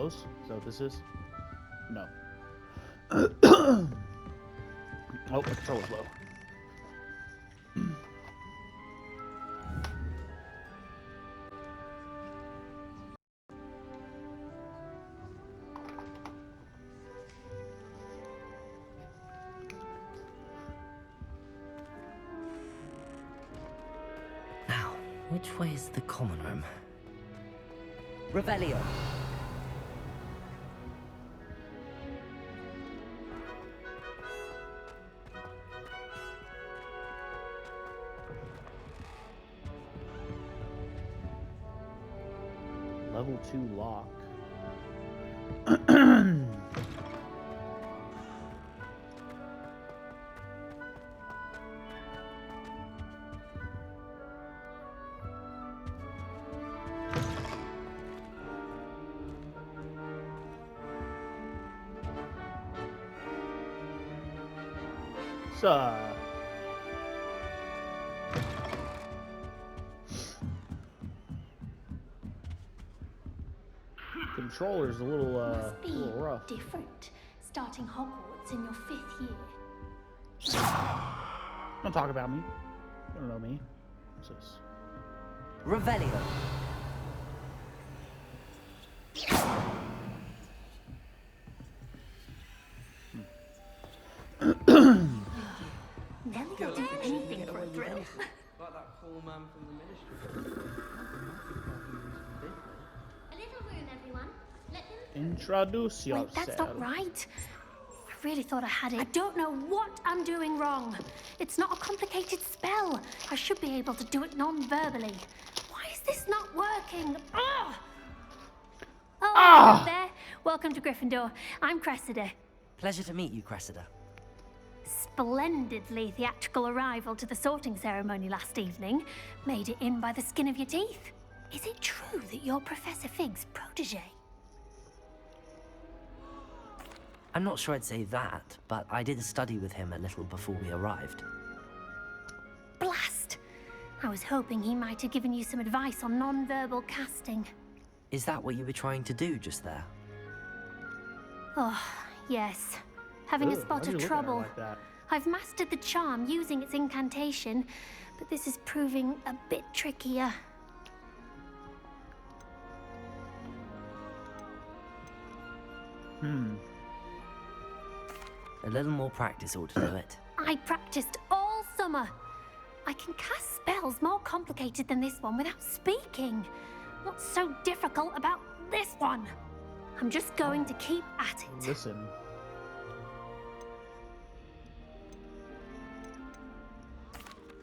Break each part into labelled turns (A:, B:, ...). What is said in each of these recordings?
A: close? Is that what this is? No. Oh, the controller's low.
B: Now, which way is the common room?
C: Revelio.
A: Level 2 lock. Controller's a little rough.
D: Different, starting Hogwarts in your 5th year.
A: Don't talk about me. You don't know me. What's this?
C: Revelio.
D: Nelly will do anything for a thrill.
E: Like that cool man from the ministry.
D: A little room, everyone. Let them
A: Introduce yourself.
D: Wait, that's not right. I really thought I had it. I don't know what I'm doing wrong. It's not a complicated spell. I should be able to do it non-verbally. Why is this not working? Ah! Oh, hello there. Welcome to Gryffindor. I'm Cressida.
B: Pleasure to meet you, Cressida.
D: Splendidly theatrical arrival to the sorting ceremony last evening. Made it in by the skin of your teeth. Is it true that you're Professor Fig's protege?
B: I'm not sure I'd say that, but I did study with him a little before we arrived.
D: Blast! I was hoping he might have given you some advice on non-verbal casting.
B: Is that what you were trying to do just there?
D: Oh, yes. Having a
A: Ugh,
D: spot
A: why'd you
D: of
A: look at her
D: trouble.
A: like that?
D: I've mastered the charm using its incantation, but this is proving a bit trickier.
B: A little more practice ought to do it.
D: I practiced all summer. I can cast spells more complicated than this one without speaking. What's so difficult about this one? I'm just going to keep at it.
A: Listen.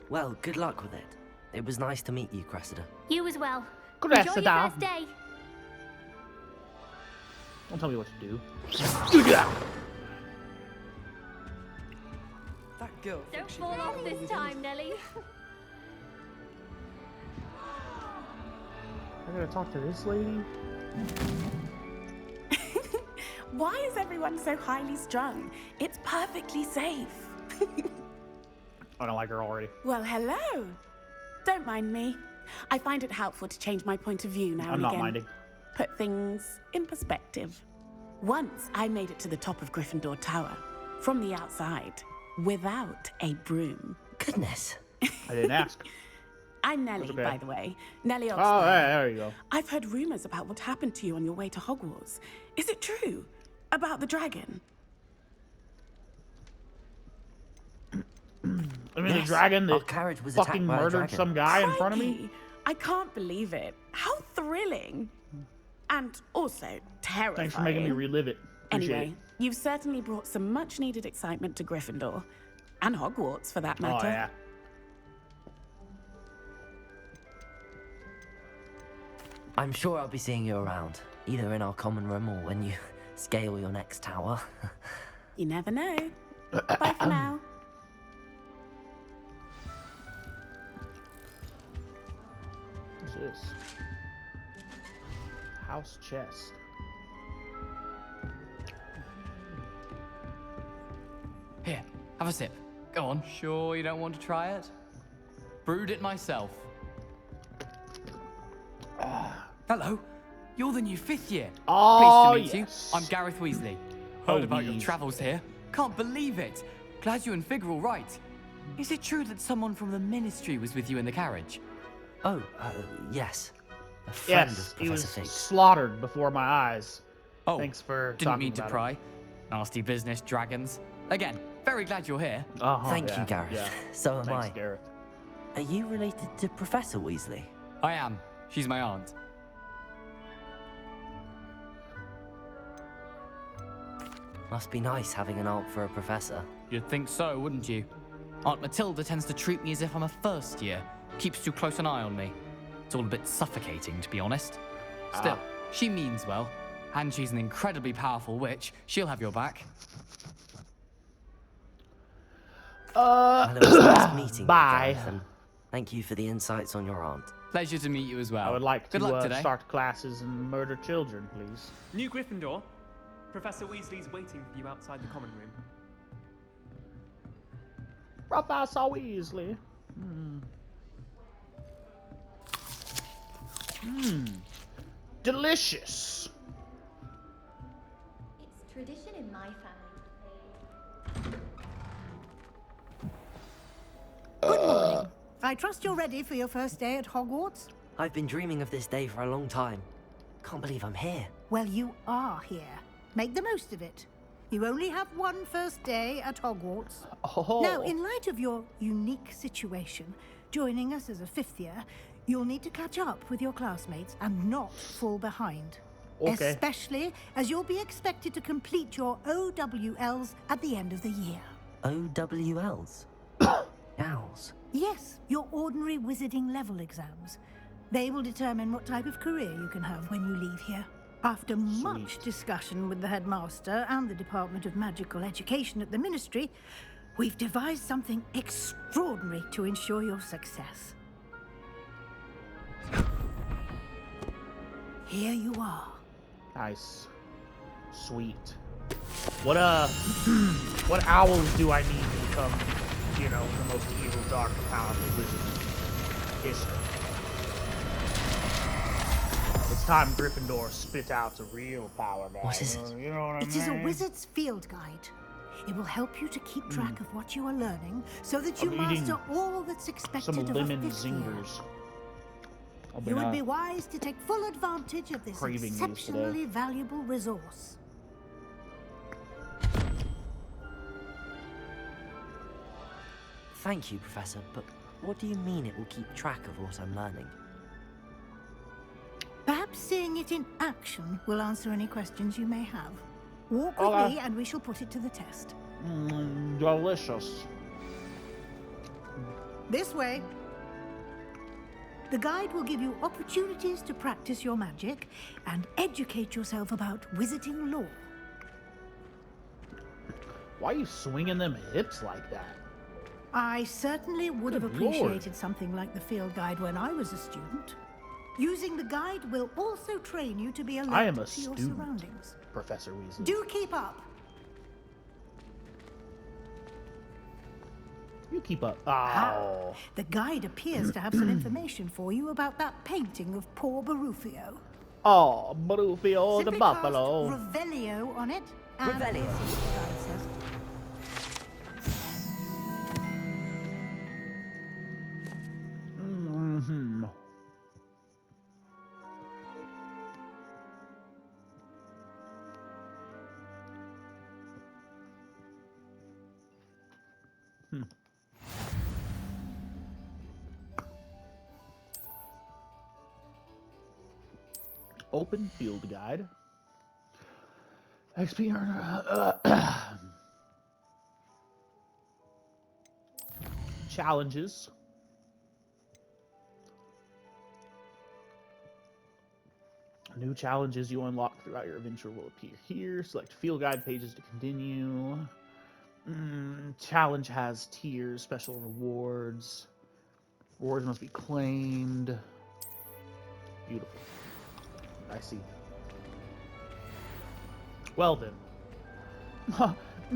B: Well, good luck with it. It was nice to meet you, Cressida.
D: You as well.
A: Cressida.
D: Enjoy your first day.
A: Don't tell me what to do.
E: That girl.
D: Don't fall off this time, Nelly.
A: I gotta talk to this lady?
F: Why is everyone so highly strung? It's perfectly safe.
A: I don't like her already.
F: Well, hello. Don't mind me. I find it helpful to change my point of view now
A: I'm
F: and
A: not
F: again.
A: minding.
F: Put things in perspective. Once I made it to the top of Gryffindor Tower, from the outside, without a broom.
B: Goodness.
A: I didn't ask.
F: I'm Nellie,
A: okay.
F: by the way. Nellie
A: Oh,
F: Oxford.
A: there you go.
F: I've heard rumors about what happened to you on your way to Hogwarts. Is it true? About the dragon?
A: I mean, the
B: Yes,
A: dragon
B: our
A: that
B: carriage was
A: fucking
B: attacked by a
A: murdered
B: dragon.
A: some guy in front of me.
F: Crikey, I can't believe it. How thrilling. And also terrifying.
A: Thanks for making me relive it. Appreciate
F: Anyway, you've certainly brought some much-needed excitement to Gryffindor. And Hogwarts, for that
A: it.
F: matter.
A: Oh, yeah.
B: I'm sure I'll be seeing you around, either in our common room or when you scale your next tower.
F: You never know. Bye for now.
A: What's this? House chest.
E: Here, have a sip. Go on. Sure you don't want to try it? Brewed it myself. Hello. you're the new 5th year.
A: Oh,
E: Pleased to meet
A: yes.
E: you. I'm Gareth Weasley.
A: Oh,
E: Heard about your
A: Weas.
E: travels here. Can't believe it. Glad you and Fig are all right. Is it true that someone from the Ministry was with you in the carriage?
B: Oh, yes. A friend
A: Yes,
B: of
A: he was
B: Professor Fig's.
A: slaughtered before my eyes.
E: Oh,
A: Thanks for
E: didn't
A: talking
E: mean to
A: about
E: pry. Nasty business, dragons. Again, very glad you're here.
A: it. Uh-huh,
B: Thank
A: yeah,
B: you, Gareth.
A: Yeah.
B: So am
A: Thanks,
B: I.
A: Gareth.
B: Are you related to Professor Weasley?
E: I am. She's my aunt.
B: Must be nice having an aunt for a professor.
E: You'd think so, wouldn't you? Aunt Matilda tends to treat me as if I'm a first year. Keeps too close an eye on me. It's all a bit suffocating, to be honest. Still, she means well. And she's an incredibly powerful witch. She'll have your back.
B: Well, it was nice meeting
A: bye.
B: you, Gareth, and thank you for the insights on your aunt.
E: Pleasure to meet you as well.
A: I would like
E: Good luck
A: to
E: today.
A: start classes and murder children, please.
G: New Gryffindor. Professor Weasley's waiting for you outside the common room.
A: Professor Weasley. Delicious.
H: It's tradition in my family.
I: Good morning. I trust you're ready for your first day at Hogwarts?
B: I've been dreaming of this day for a long time. Can't believe I'm here.
I: Well, you are here. Make the most of it. You only have one first day at Hogwarts.
A: Oh.
I: Now, in light of your unique situation, joining us as a 5th year, you'll need to catch up with your classmates and not fall behind.
A: Okay.
I: Especially as you'll be expected to complete your OWLs at the end of the year.
B: OWLs? Owls.
I: Yes, your ordinary wizarding level exams. They will determine what type of career you can have when you leave here. After much discussion with the headmaster and the Department of Magical Education at the Ministry, we've devised something extraordinary to ensure your success. Here you are.
A: Nice. Sweet. What what owls do I need to become, you know, the most evil, dark, and powerful wizard in history? It's time Gryffindor spit out the real power now.
B: What is it?
A: You know what I mean?
I: It is a wizard's field guide. It will help you to keep track of what you are learning so that you
A: I'm eating
I: master all that's expected
A: Some
I: of a
A: lemon
I: 5th year.
A: zingers. I've
I: You
A: been,
I: would be wise to take full advantage of this
A: craving these today.
I: exceptionally valuable resource.
B: Thank you, Professor, but what do you mean it will keep track of what I'm learning?
I: Perhaps seeing it in action will answer any questions you may have. Walk with
A: Okay.
I: me and we shall put it to the test.
A: delicious.
I: This way. The guide will give you opportunities to practice your magic and educate yourself about wizarding lore.
A: Why are you swinging them hips like that?
I: I certainly would have
A: Good Lord.
I: appreciated something like the field guide when I was a student. Using the guide will also train you to be alert
A: I am a
I: to your
A: student.
I: surroundings.
A: Professor Weasley.
I: Do keep up.
A: You keep up.
I: Ah,
A: Oh.
I: the guide appears to have some information for you about that painting of poor Barufio.
A: Oh, Barufio the
I: Simply
A: buffalo.
I: cast Revelio on it. And
B: Revelio.
I: we'll see what the guide says.
A: Mm-hmm. Open field guide. XP earner. Challenges. New challenges you unlock throughout your adventure will appear here. Select field guide pages to continue. Challenge has tiers, special rewards. Rewards must be claimed. Beautiful. I see. Well then.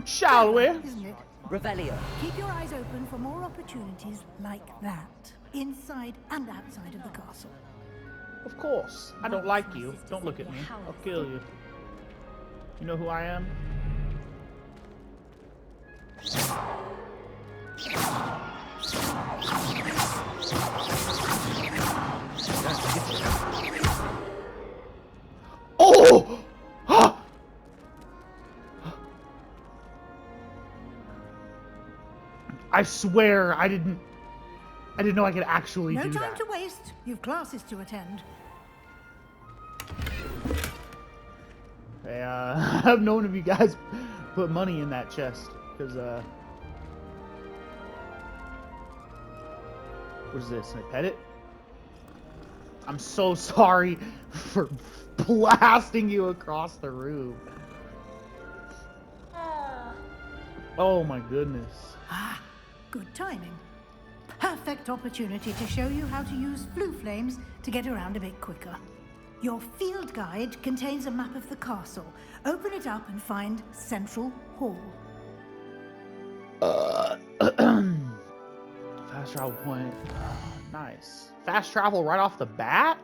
A: Shall we?
I: Isn't it?
B: Revelio.
I: Keep your eyes open for more opportunities like that, inside and outside of the castle.
A: Of course. I don't like you. Don't look at me. I'll kill you. You know who I am? Oh! I swear I didn't know I could actually do that.
I: No time to waste. You've classes to attend.
A: Hey, I've known of you guys put money in that chest, because, what is this? Can I pet it? I'm so sorry for blasting you across the room. Oh my goodness.
I: Ah, good timing. Perfect opportunity to show you how to use flue flames to get around a bit quicker. Your field guide contains a map of the castle. Open it up and find Central Hall.
A: Fast travel point. Nice. Fast travel right off the bat?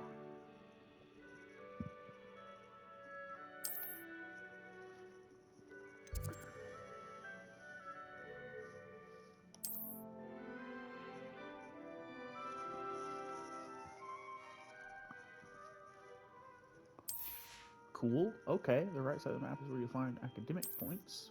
A: Cool. Okay, the right side of the map is where you find academic points.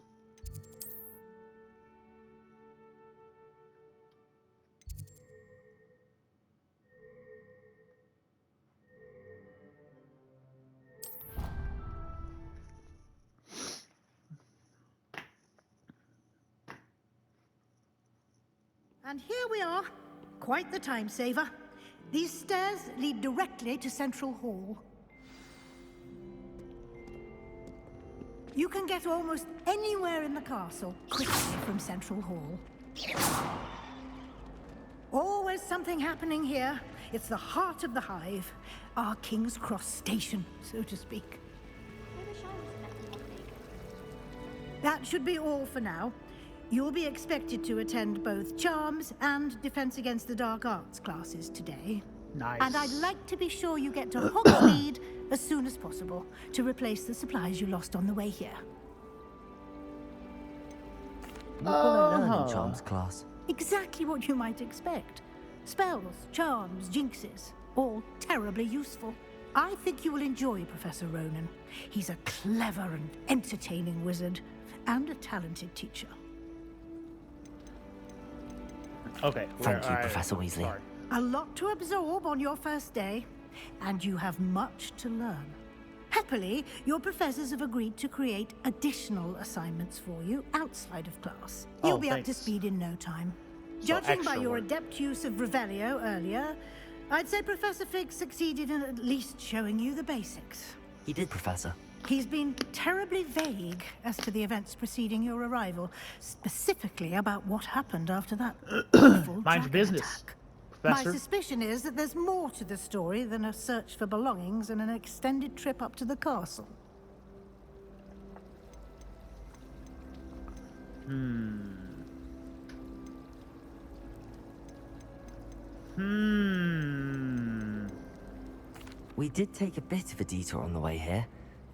I: And here we are. Quite the time saver. These stairs lead directly to Central Hall. You can get almost anywhere in the castle quickly from Central Hall. Always something happening here. It's the heart of the hive. Our King's Cross station, so to speak. That should be all for now. You'll be expected to attend both Charms and Defense Against the Dark Arts classes today.
A: Nice.
I: And I'd like to be sure you get to Hogsmeade as soon as possible to replace the supplies you lost on the way here.
B: What will I learn in Charms class?
I: Exactly what you might expect. Spells, charms, jinxes, all terribly useful. I think you will enjoy Professor Ronan. He's a clever and entertaining wizard, and a talented teacher.
A: Okay.
B: Thank you, Professor Weasley.
A: Sorry.
I: A lot to absorb on your first day, and you have much to learn. Happily, your professors have agreed to create additional assignments for you outside of class. You'll be up to
A: thanks.
I: speed in no time.
A: So
I: Judging by
A: extra
I: your
A: work.
I: adept use of Revelio earlier, I'd say Professor Fig succeeded in at least showing you the basics.
B: He did, Professor.
I: He's been terribly vague as to the events preceding your arrival, specifically about what happened after that awful
A: Mind your
I: dragon
A: business,
I: attack.
A: Professor.
I: My suspicion is that there's more to the story than a search for belongings and an extended trip up to the castle.
B: We did take a bit of a detour on the way here.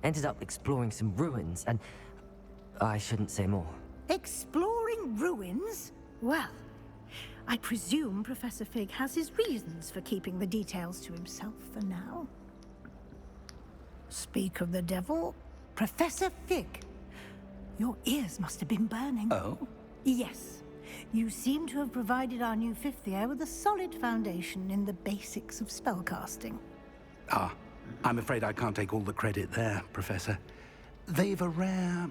B: Ended up exploring some ruins, and I shouldn't say more.
I: Exploring ruins? Well, I presume Professor Fig has his reasons for keeping the details to himself for now. Speak of the devil, Professor Fig. Your ears must have been burning.
J: Oh?
I: Yes. You seem to have provided our new fifth year with a solid foundation in the basics of spellcasting.
J: Ah, I'm afraid I can't take all the credit there, Professor. They've a rare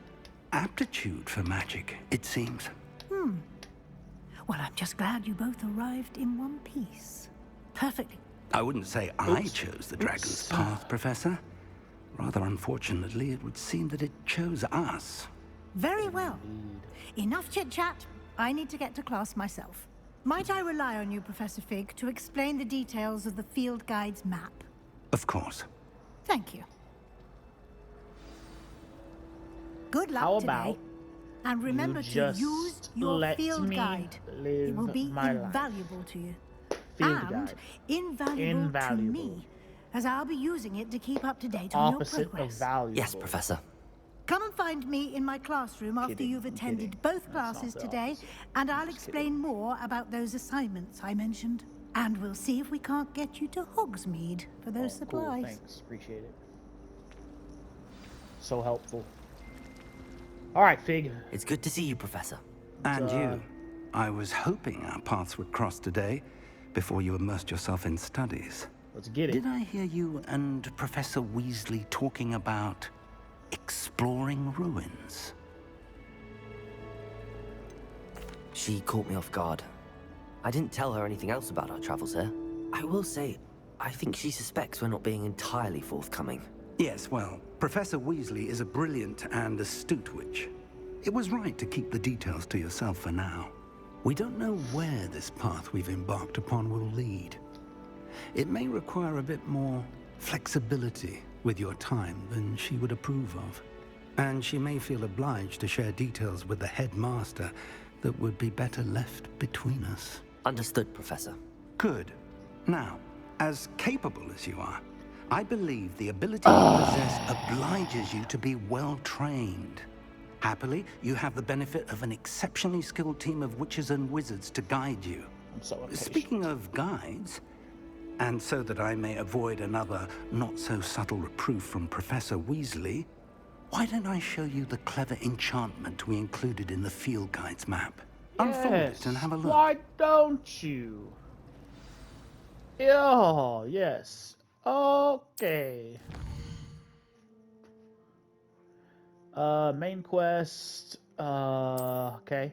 J: aptitude for magic, it seems.
I: Well, I'm just glad you both arrived in one piece. Perfectly.
J: I wouldn't say I chose the dragon's path, Professor. Rather unfortunately, it would seem that it chose us.
I: Very well. Enough chit-chat. I need to get to class myself. Might I rely on you, Professor Fig, to explain the details of the field guide's map?
J: Of course.
I: Thank you. Good luck
A: How
I: today.
A: about
I: And remember to
A: just
I: use your
A: let
I: field
A: me
I: guide.
A: live
I: It will be
A: my life.
I: invaluable to you.
A: Field
I: and
A: guide.
I: invaluable to
A: Invaluable.
I: me, as I'll be using it to keep up to date on your
A: Opposite of
I: progress.
A: valuable.
B: Yes, Professor.
I: Come and find me in my classroom after
A: Kidding,
I: you've
A: I'm
I: attended
A: kidding.
I: both
A: That's not
I: classes
A: the
I: today,
A: opposite.
I: and
A: I'm
I: I'll
A: just
I: explain more about those assignments I mentioned. And we'll see if we can't get you to Hogsmeade for those
A: Cool,
I: supplies.
A: thanks. Appreciate it. So helpful. All right, Fig.
B: It's good to see you, Professor.
J: And you. I was hoping our paths would cross today before you immersed yourself in studies.
A: Let's get it.
J: Did I hear you and Professor Weasley talking about exploring ruins?
B: She caught me off guard. I didn't tell her anything else about our travels here. I will say, I think she suspects we're not being entirely forthcoming.
J: Yes, well, Professor Weasley is a brilliant and astute witch. It was right to keep the details to yourself for now. We don't know where this path we've embarked upon will lead. It may require a bit more flexibility with your time than she would approve of. And she may feel obliged to share details with the headmaster that would be better left between us.
B: Understood, Professor.
J: Good. Now, as capable as you are, I believe the ability you possess obliges you to be well trained. Happily, you have the benefit of an exceptionally skilled team of witches and wizards to guide you.
A: I'm so impatient.
J: Speaking of guides, and so that I may avoid another not-so-subtle reproof from Professor Weasley, why don't I show you the clever enchantment we included in the field guide's map? Unfold it and have a look.
A: Why don't you? Oh, yes. Okay. Main quest. Okay.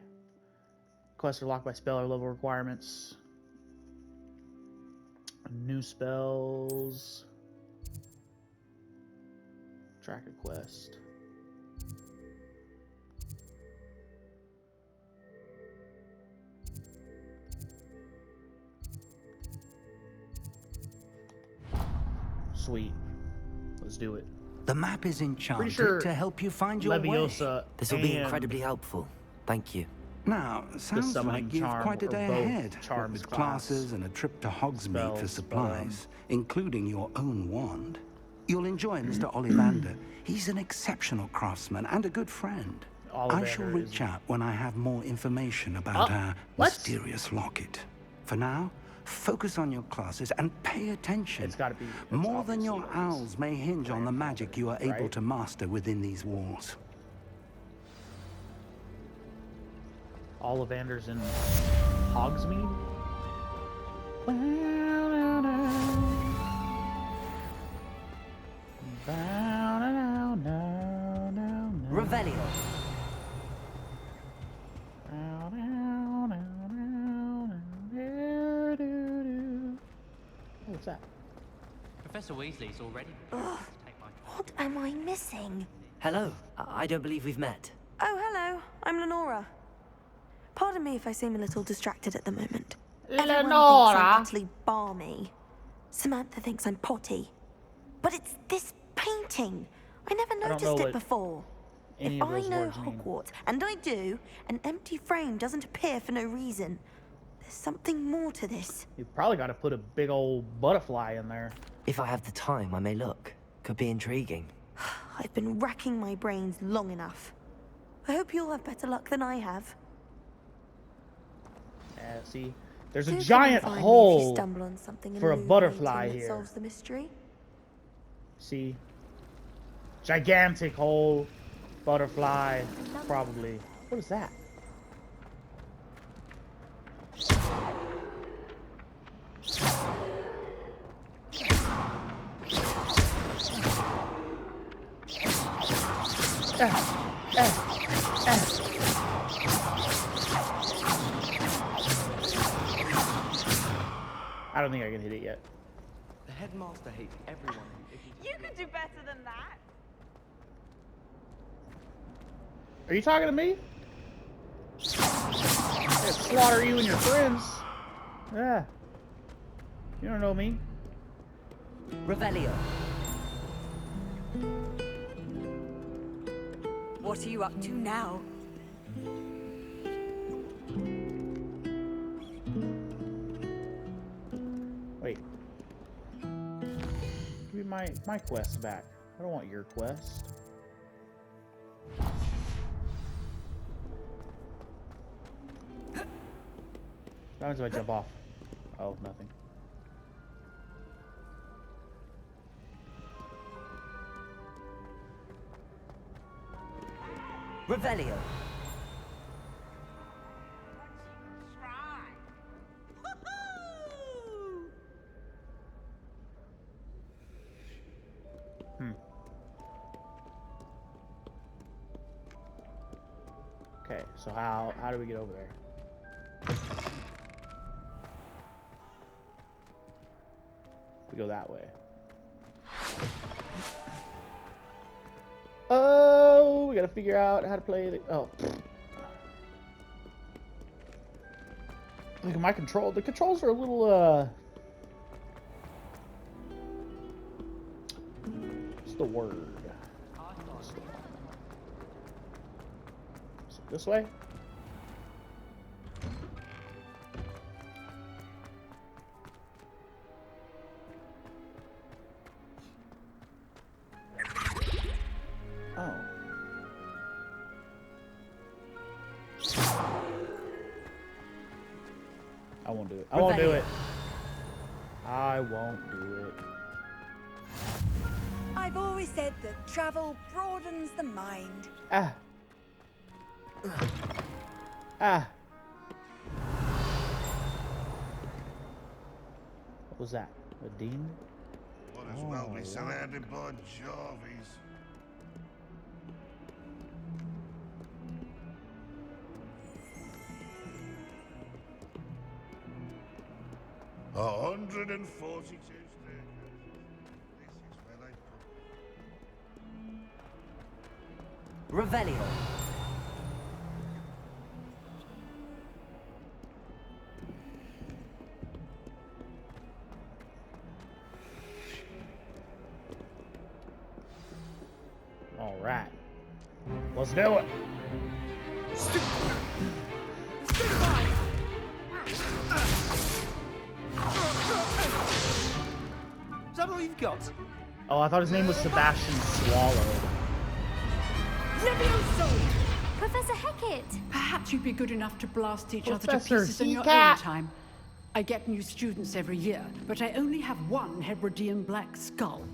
A: Quests are locked by spell or level requirements. New spells. Tracker quest. Sweet. Let's do it.
J: The map is enchanted
A: sure
J: to help you find your way.
A: Leviosa
B: This will be
A: and
B: incredibly helpful. Thank you.
J: Now, sounds
A: summoning
J: like you've
A: charm
J: quite a
A: or
J: day
A: both
J: ahead, what
A: charms
J: with
A: class.
J: classes and a trip to Hogsmeade for
A: Spells,
J: supplies, including your own wand. You'll enjoy Mr. Ollivander. He's an exceptional craftsman and a good friend. I shall
A: Ollivander
J: reach
A: is-
J: out when I have more information about our
A: what?
J: mysterious locket. For now, focus on your classes and pay attention.
A: It's gotta be- it's
J: More than your
A: obviously always
J: owls may hinge on the magic you are able
A: right?
J: to master within these walls.
A: Ollivander's in Hogsmeade?
C: Revelio.
A: What's that?
E: Professor Weasley's already begun to take my
D: What am I missing?
B: Hello. I don't believe we've met.
K: Oh, hello. I'm Lenora. Pardon me if I seem a little distracted at the moment. Everyone thinks
A: Lenora?
K: I'm utterly balmy. Samantha thinks I'm potty. But it's this painting. I never
A: don't
K: noticed
A: know
K: it
A: what
K: before.
A: any
K: If
A: of
K: I
A: those
K: know
A: words mean.
K: Hogwarts, and I do, an empty frame doesn't appear for no reason. There's something more to this.
A: You probably got to put a big old butterfly in there.
B: If I have the time, I may look. Could be intriguing.
K: I've been racking my brains long enough. I hope you'll have better luck than I have.
A: Yeah, see, there's
K: Do
A: a
K: come and
A: giant
K: find me if
A: hole
K: you stumble on something
A: for a
K: illuminating
A: butterfly
K: that
A: here.
K: solves the mystery.
A: See, gigantic hole, butterfly, probably. What is that? I don't think I can hit it yet.
G: The headmaster hates everyone.
K: You could do better than that.
A: Are you talking to me? I'll slaughter you and your friends. Yeah. You don't know me.
C: Revelio. What are you up to now?
A: Wait. my quest back. I don't want your quest. What happens if I jump off? Oh, nothing.
C: Revelio.
A: Okay, so how do we get over there? We go that way. Oh, we gotta figure out how to play the. Oh. Look at my control. The controls are a little, what's the word? So this way? Oh. I won't do it. I won't do it. I won't do it.
C: I've always said that travel broadens the mind.
A: Ah. Ah. What was that? A demon?
L: Might as well be surrounded by Jarvies. A 142 staircases. This is where they put.
C: Revelio.
A: All right. Let's do it.
M: Is that all you've got?
A: Oh, I thought his name was Sebastian Swallow.
C: Levioso!
N: Professor Hecat!
O: Perhaps you'd be good enough to blast each other
A: Professor
O: to pieces in your
A: Hecat.
O: own time. I get new students every year, but I only have one Hebridean black skull.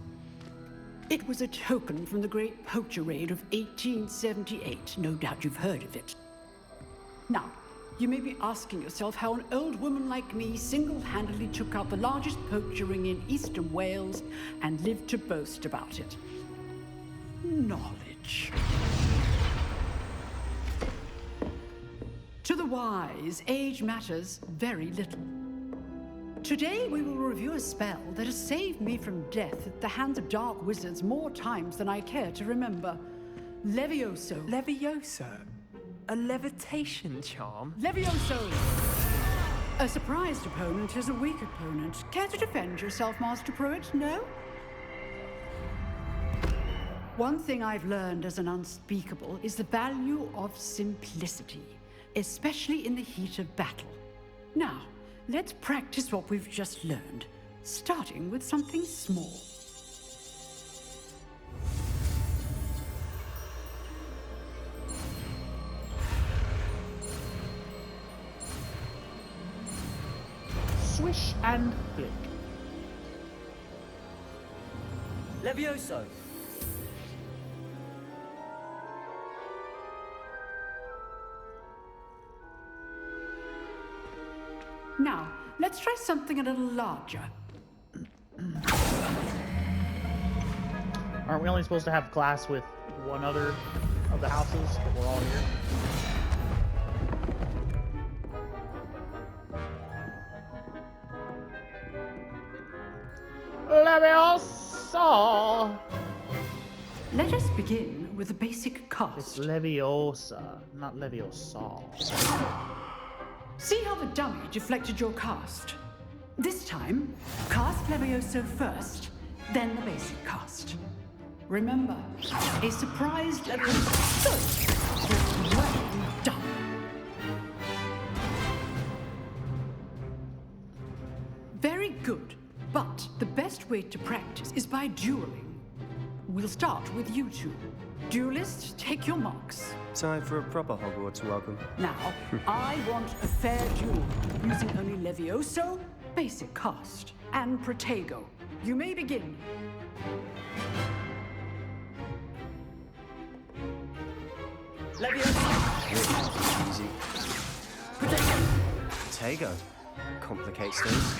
O: It was a token from the Great Poacher Raid of 1878. No doubt you've heard of it. Now, you may be asking yourself how an old woman like me single-handedly took out the largest poacher ring in eastern Wales and lived to boast about it. Knowledge. To the wise, age matters very little. Today we will review a spell that has saved me from death at the hands of dark wizards more times than I care to remember. Levioso.
M: Levioso? A levitation charm?
O: Levioso! A surprised opponent is a weak opponent. Care to defend yourself, Master Pruitt? No? One thing I've learned as an unspeakable is the value of simplicity, especially in the heat of battle. Now, let's practice what we've just learned, starting with something small.
A: Swish and flick.
C: Levioso.
O: Now, let's try something a little larger.
A: Aren't we only supposed to have class with one other of the houses, but we're all here? Leviosa!
O: Let us begin with the basic cast.
A: It's Leviosa, not Leviosa.
O: See how the dummy deflected your cast? This time, cast Levioso first, then the basic cast. Remember, a surprise Levioso is well done. Very good. But the best way to practice is by dueling. We'll start with you two. Duelists, take your marks.
P: Time for a proper Hogwarts welcome.
O: Now, I want a fair duel, using only Levioso, basic cast, and Protego. You may begin.
P: Levioso! Easy. Protego. Complicates things.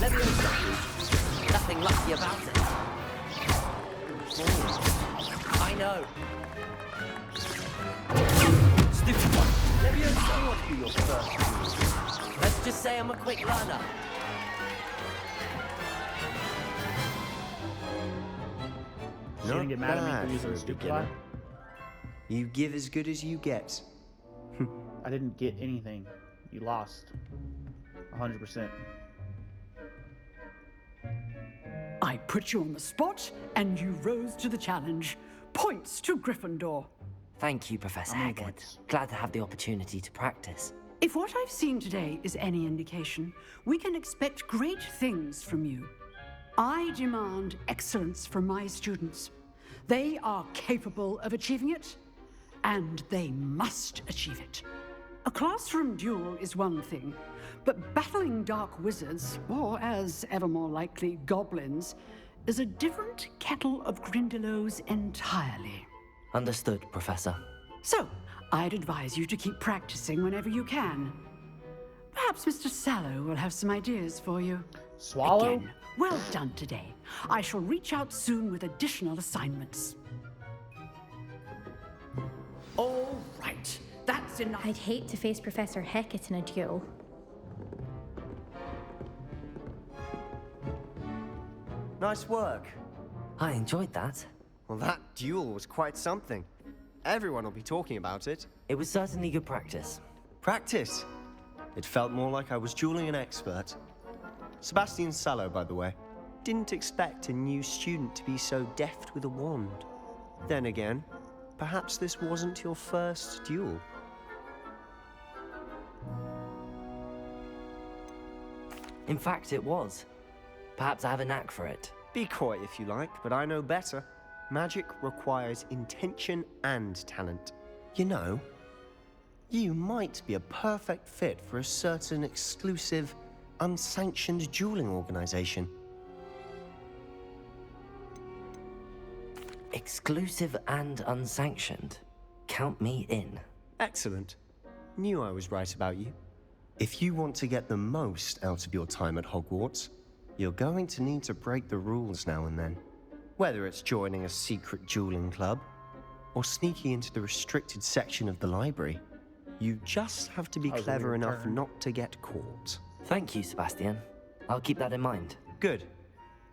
B: Levioso. Nothing lucky about it. I know. Stupid one. Levioso, what be your first? Let's just say I'm a quick learner.
A: She didn't get mad at me for using stupid lie.
P: You give as good as you get.
A: I didn't get anything. You lost. 100%.
O: I put you on the spot, and you rose to the challenge. Points to Gryffindor.
B: Thank you, Professor Haggard. Glad to have the opportunity to practice.
O: If what I've seen today is any indication, we can expect great things from you. I demand excellence from my students. They are capable of achieving it, and they must achieve it. A classroom duel is one thing, but battling dark wizards, or as ever more likely, goblins, is a different kettle of Grindylows entirely.
B: Understood, Professor.
O: So, I'd advise you to keep practicing whenever you can. Perhaps Mr. Sallow will have some ideas for you.
A: Swallow?
O: Again, well done today. I shall reach out soon with additional assignments. All right, that's enough.
H: I'd hate to face Professor Hackett in a duel.
P: Nice work.
B: I enjoyed that.
P: Well, that duel was quite something. Everyone will be talking about it.
B: It was certainly good practice.
P: Practice? It felt more like I was dueling an expert. Sebastian Sallow, by the way. Didn't expect a new student to be so deft with a wand. Then again, perhaps this wasn't your first duel.
B: In fact, it was. Perhaps I have a knack for it.
P: Be coy if you like, but I know better. Magic requires intention and talent. You know, you might be a perfect fit for a certain exclusive, unsanctioned dueling organization.
B: Exclusive and unsanctioned. Count me in.
P: Excellent. Knew I was right about you. If you want to get the most out of your time at Hogwarts, you're going to need to break the rules now and then. Whether it's joining a secret dueling club, or sneaking into the restricted section of the library, you just have to be clever enough not to get caught.
B: Thank you, Sebastian. I'll keep that in mind.
P: Good.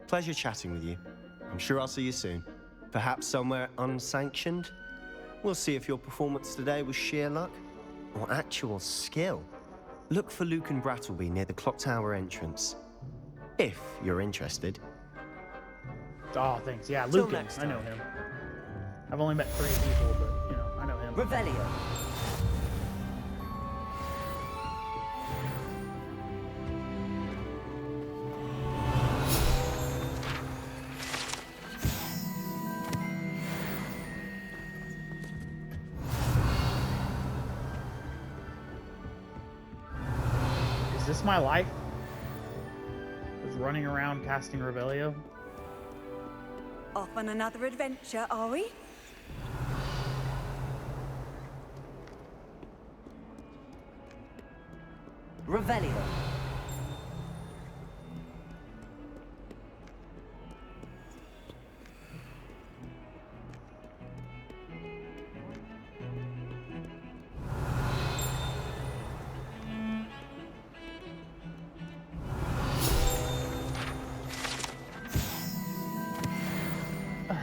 P: Pleasure chatting with you. I'm sure I'll see you soon. Perhaps somewhere unsanctioned? We'll see if your performance today was sheer luck or actual skill. Look for Luke and Brattleby near the Clock Tower entrance. If you're interested.
A: Oh, thanks. Yeah, Luke. I know him. I've only met 3 people, but, you know, I know him.
B: Revelio.
A: Is this my life? Just running around casting Revelio?
C: Off on another adventure, are we?
B: Revelio.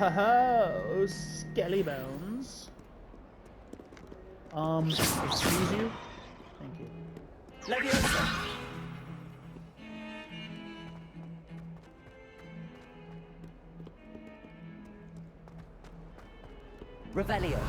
A: Oh, skelly bones. Excuse you? Thank you.
B: Leviosa. Revelio.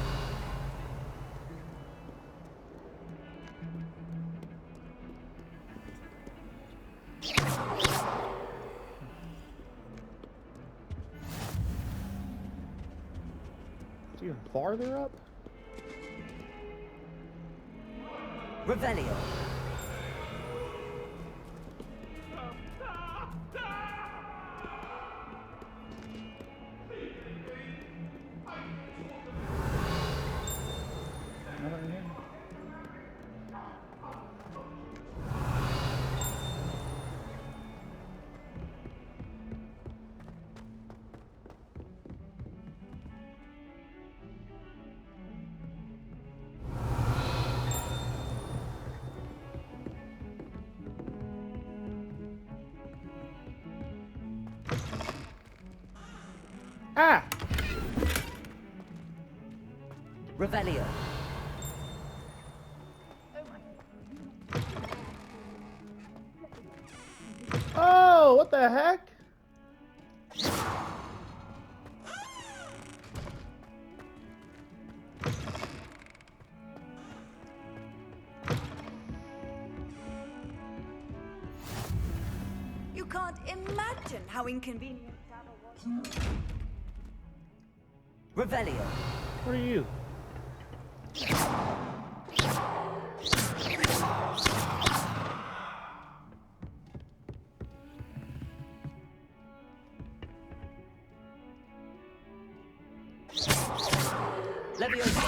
A: even farther up?
B: Revelio.
A: Ah!
B: Revelio.
A: Oh, what the heck?
C: You can't imagine how inconvenient travel was.
B: Revelio.
A: What are you?
B: Leviosa.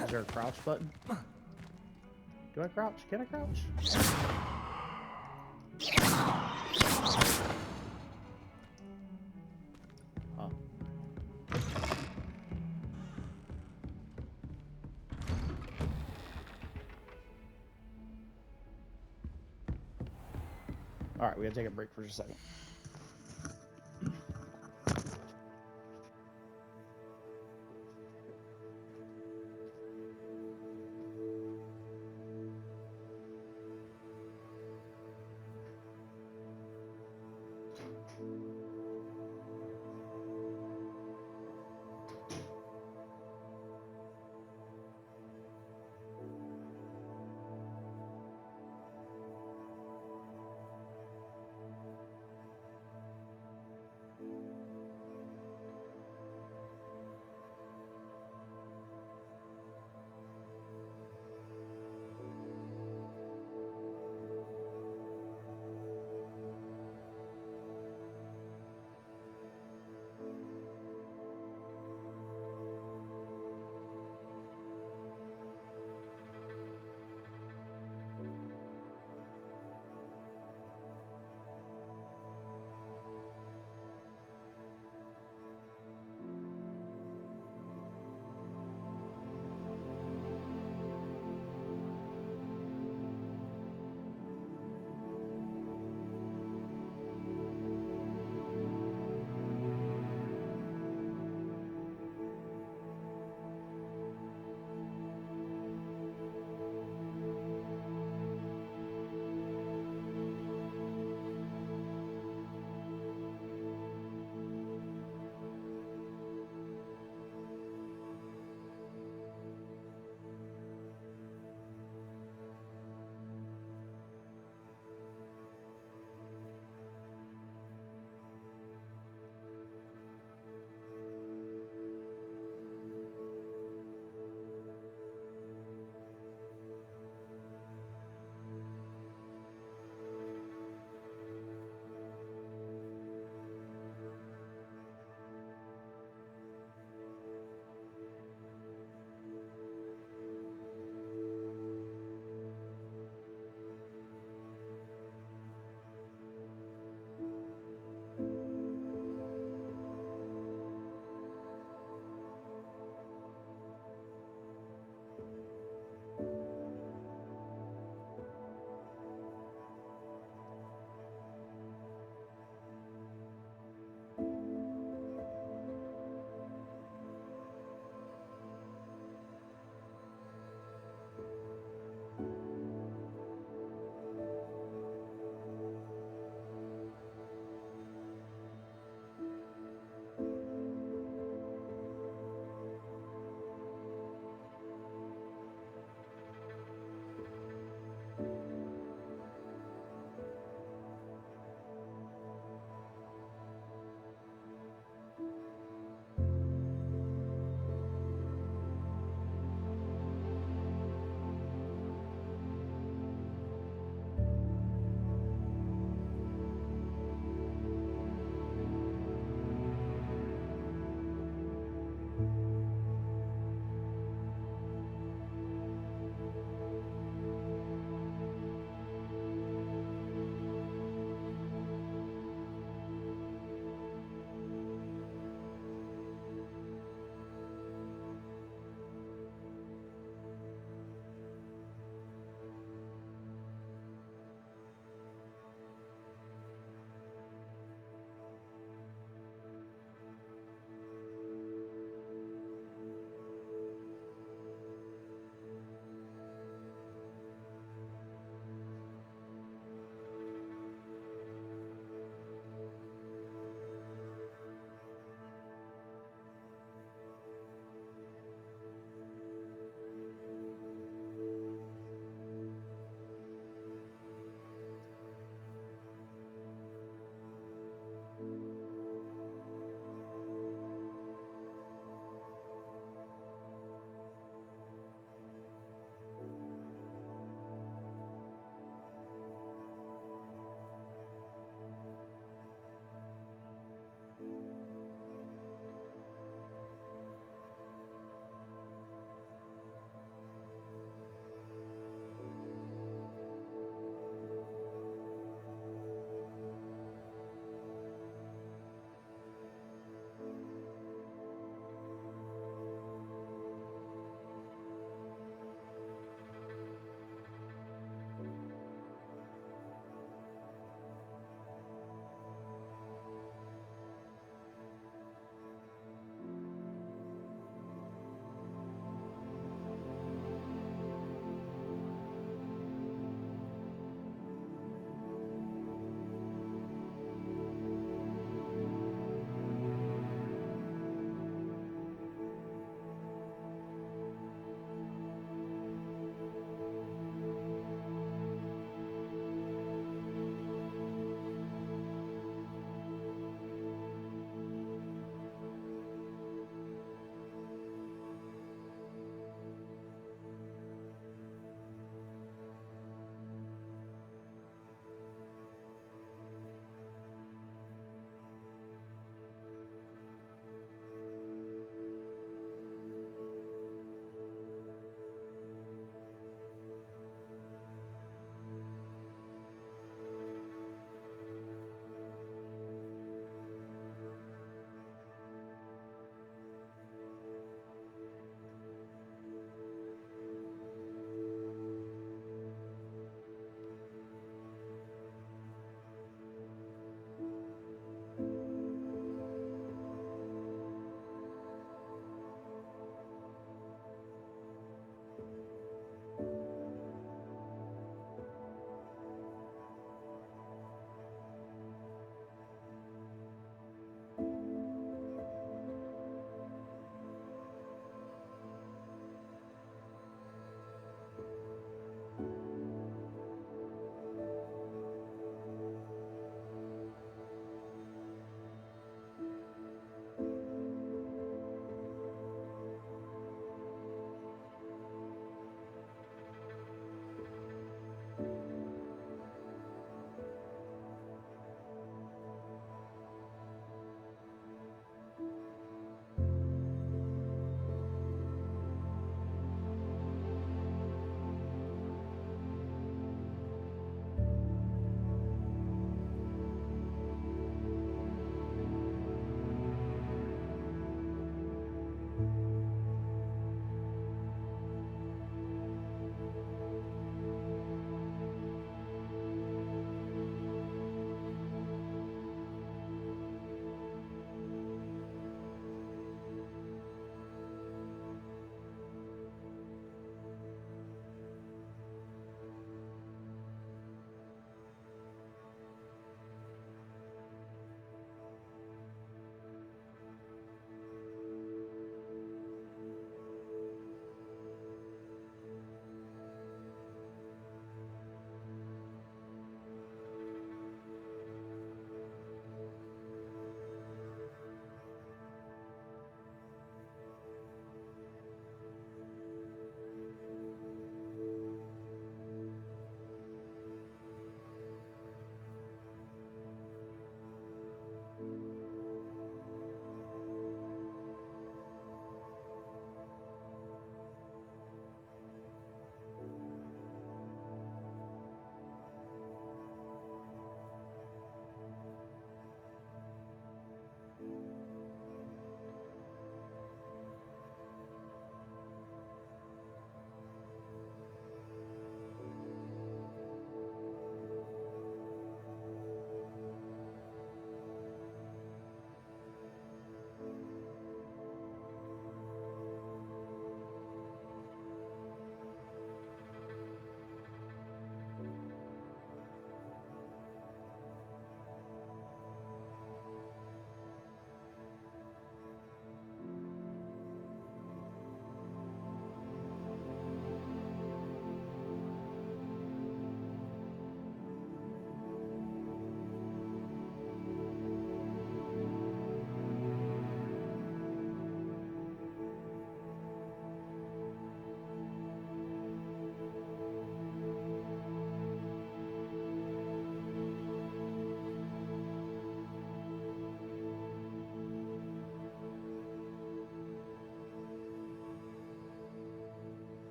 A: Is there a crouch button? Do I crouch? Can I crouch? Oh. Alright, we gotta take a break for just a second.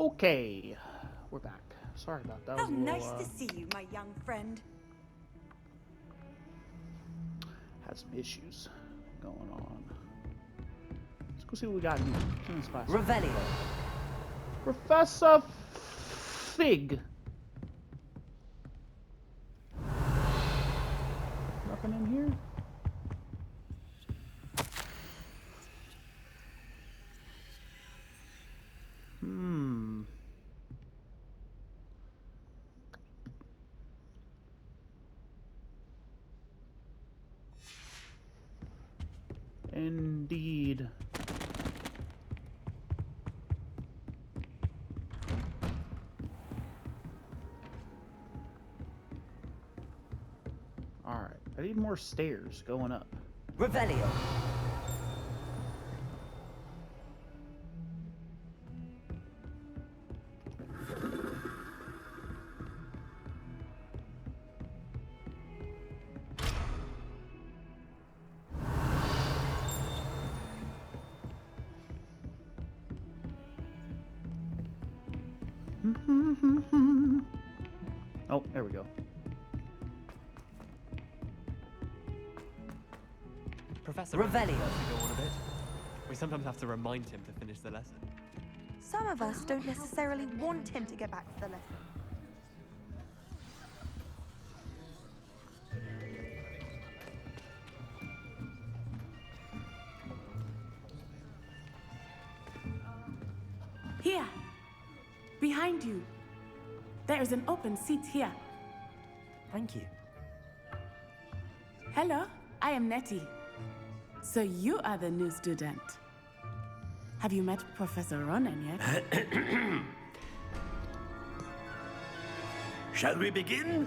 A: Okay, we're back. Sorry about that.
C: How nice to see you, my young friend.
A: Had some issues going on. Let's go see what we got new.
B: Revelio.
A: Professor Fig. Nothing in here? Indeed. Alright, I need more stairs going up.
B: Revelio.
A: Oh, there we go.
G: Professor
B: Revelio.
G: to go on a bit. We sometimes have to remind him to finish the lesson.
K: Some of us don't necessarily want him to get back to the lesson.
F: Here. Behind you. There is an open seat here.
B: Thank you.
F: Hello, I am Nettie. So you are the new student. Have you met Professor Ronan yet?
Q: Shall we begin?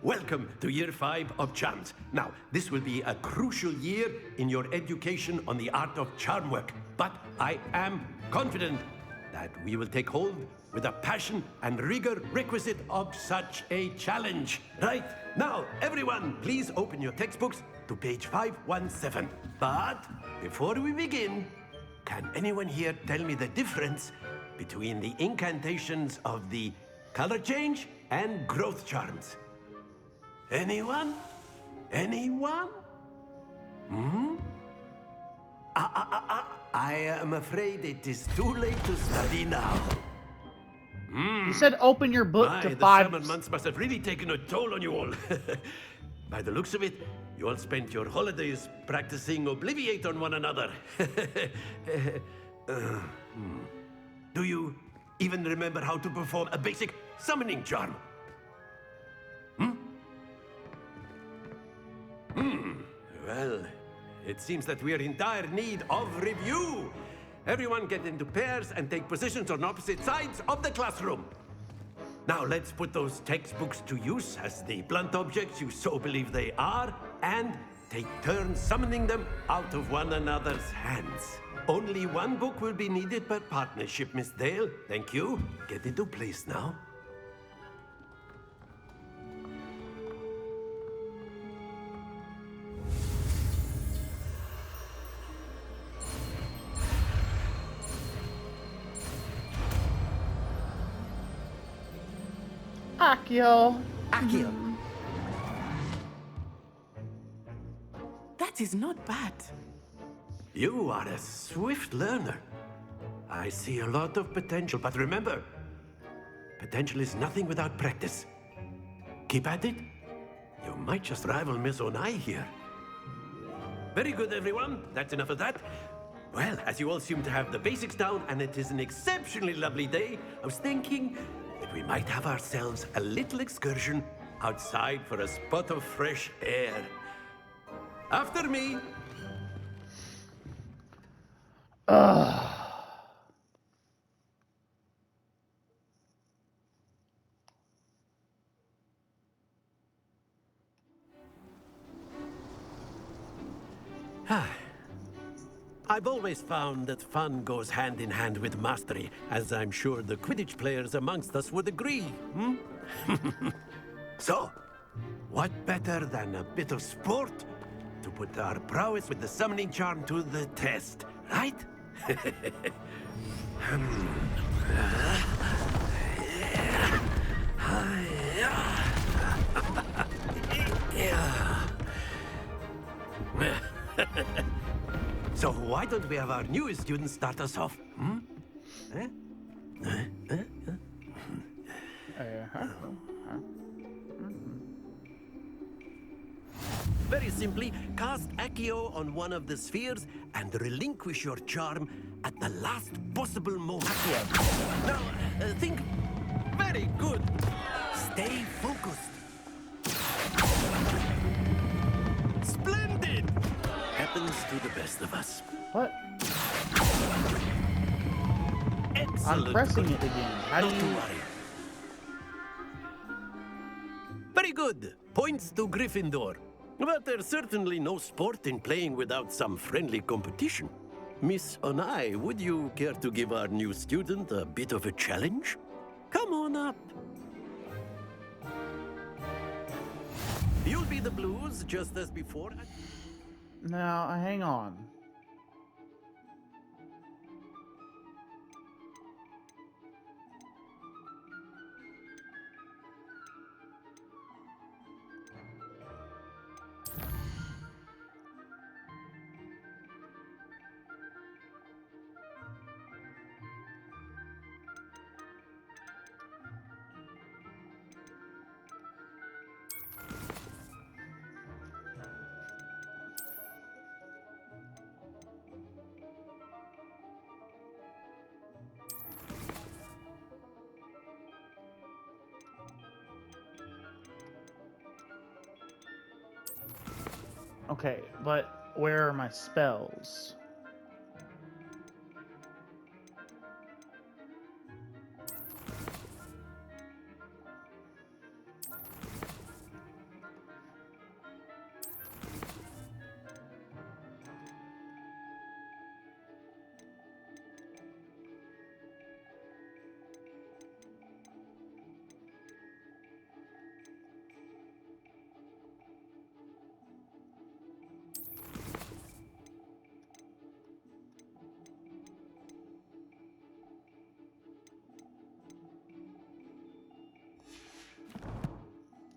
Q: Welcome to Year 5 of Charms. Now, this will be a crucial year in your education on the art of charm work. But I am confident that we will take hold with the passion and rigor requisite of such a challenge. Right? Now, everyone, please open your textbooks to page 517. But before we begin, can anyone here tell me the difference between the incantations of the color change and growth charms? Anyone? Anyone? I am afraid it is too late to study now.
A: You said open your book to
Q: The
A: 5.
Q: summer months must have really taken a toll on you all. By the looks of it, you all spent your holidays practicing Obliviate on one another. Do you even remember how to perform a basic summoning charm? Well, it seems that we are in dire need of review. Everyone get into pairs and take positions on opposite sides of the classroom. Now let's put those textbooks to use as the blunt objects you so believe they are, and take turns summoning them out of one another's hands. Only one book will be needed per partnership, Miss Dale. Thank you. Get into place now.
A: Accio.
F: That is not bad.
Q: You are a swift learner. I see a lot of potential, but remember, potential is nothing without practice. Keep at it. You might just rival Miss Onai here. Very good, everyone. That's enough of that. Well, as you all seem to have the basics down, and it is an exceptionally lovely day, I was thinking that we might have ourselves a little excursion outside for a spot of fresh air. After me. I've always found that fun goes hand in hand with mastery, as I'm sure the Quidditch players amongst us would agree, So, what better than a bit of sport to put our prowess with the summoning charm to the test, right? So why don't we have our newest student start us off? Hmm? Eh? Very simply, cast Accio on one of the spheres and relinquish your charm at the last possible moment. Now, think. Very good. Stay focused. Splendid! Happens to the best of us.
A: What?
Q: Excellent.
A: I'm pressing it again. How do
Q: Not
A: you...
Q: to worry. Very good. Points to Gryffindor. But there's certainly no sport in playing without some friendly competition. Miss Onai, would you care to give our new student a bit of a challenge? Come on up. You'll be the Blues just as before.
A: Now, hang on. Okay, but where are my spells?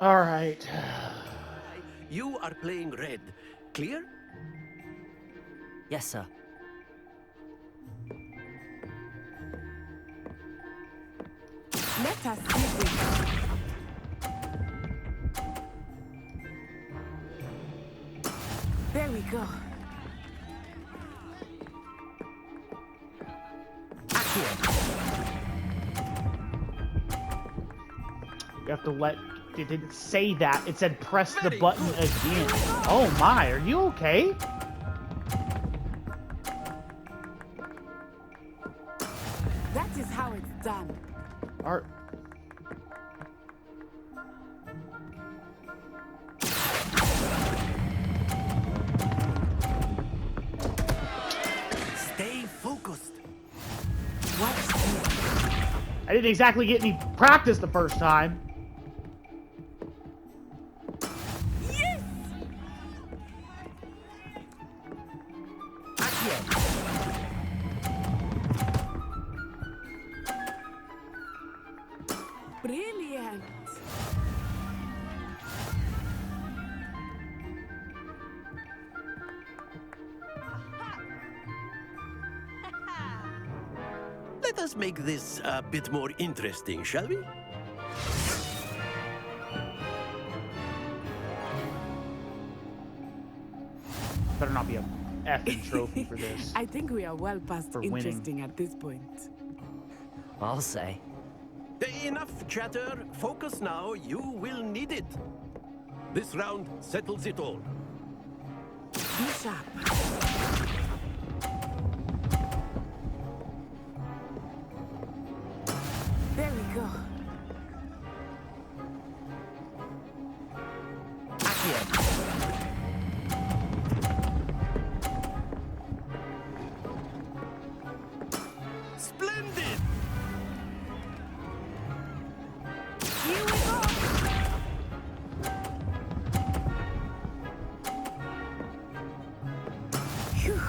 A: All right.
Q: You are playing red. Clear?
B: Yes, sir.
F: Let us see this. There we go.
A: You have to let... It didn't say that. It said press the button again. Oh my, are you okay?
F: That is how it's done.
A: Are...
Q: Stay focused.
A: I didn't exactly get any practice the first time.
F: Yes! Brilliant.
Q: Let us make this a bit more interesting, shall we?
A: Better not be a effing trophy for this.
F: I think we are well past
A: For winning.
F: interesting at this point.
B: I'll say.
Q: Enough chatter. Focus now. You will need it. This round settles it all.
F: Be sharp. There we go.
Q: Splendid!
F: Here we go. Phew.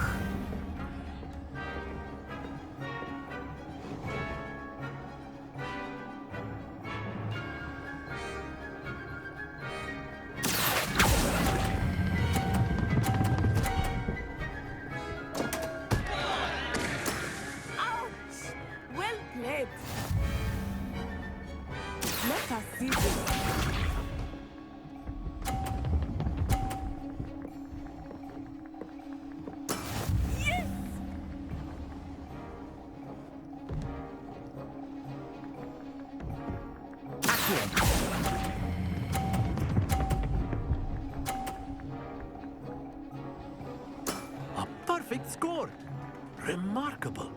Q: perfect score. Remarkable.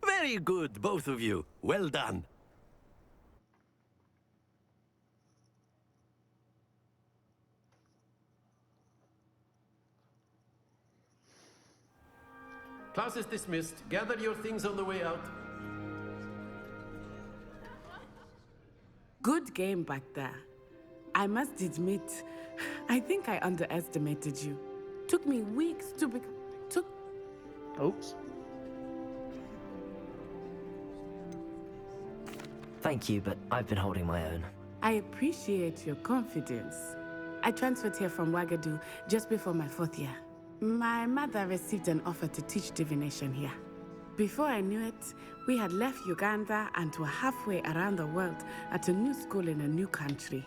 Q: Very good, both of you. Well done. Class is dismissed. Gather your things on the way out.
F: Good game back there. I must admit, I think I underestimated you. Took me weeks to
A: Oops.
B: Thank you, but I've been holding my own.
F: I appreciate your confidence. I transferred here from Wagadu just before my 4th year. My mother received an offer to teach divination here. Before I knew it, we had left Uganda and were halfway around the world at a new school in a new country.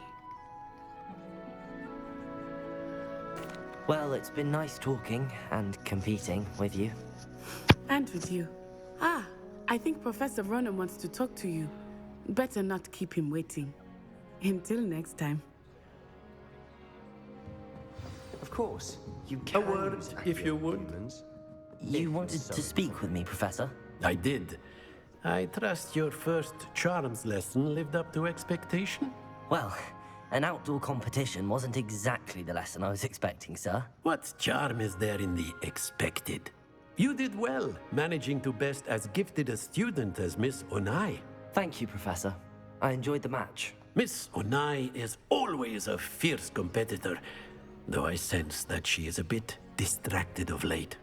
B: Well, it's been nice talking and competing with you.
F: And with you. Ah, I think Professor Ronan wants to talk to you. Better not keep him waiting. Until next time.
P: Of course, you
Q: A
P: can.
Q: word,
P: use
Q: if you
P: accurate
Q: would.
P: humans.
B: You wanted to speak with me, Professor?
Q: I did. I trust your first charms lesson lived up to expectation?
B: Well, an outdoor competition wasn't exactly the lesson I was expecting, sir.
Q: What charm is there in the expected? You did well, managing to best as gifted a student as Miss Onai.
B: Thank you, Professor. I enjoyed the match.
Q: Miss Onai is always a fierce competitor, though I sense that she is a bit distracted of late.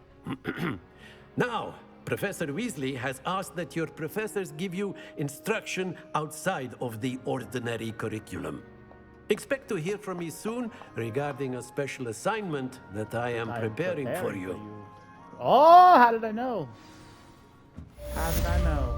Q: Now, Professor Weasley has asked that your professors give you instruction outside of the ordinary curriculum. Expect to hear from me soon regarding a special assignment that I am preparing for you.
A: Oh, how did I know? How did I know?